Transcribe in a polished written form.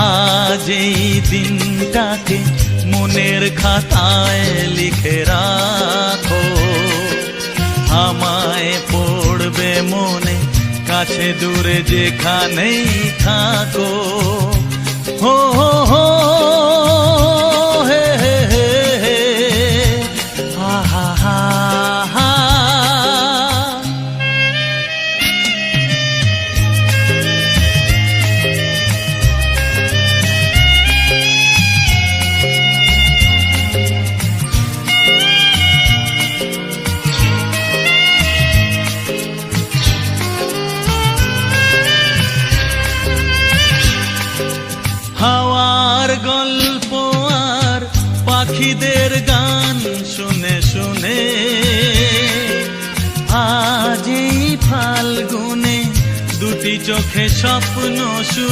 আজ এই দিনটাকে মনের খাতায় লিখে রাখো, আমায় পড়বে মনে কাছে দূরে যেখানেই থাকো। হো হো হো হে হে হে হে হা হা হা হা। হাওয়ার গল্প আর পাখিদের গান শুনে শুনে আজ এই ফাল্গুনে দুটি চোখে স্বপ্ন শুধু।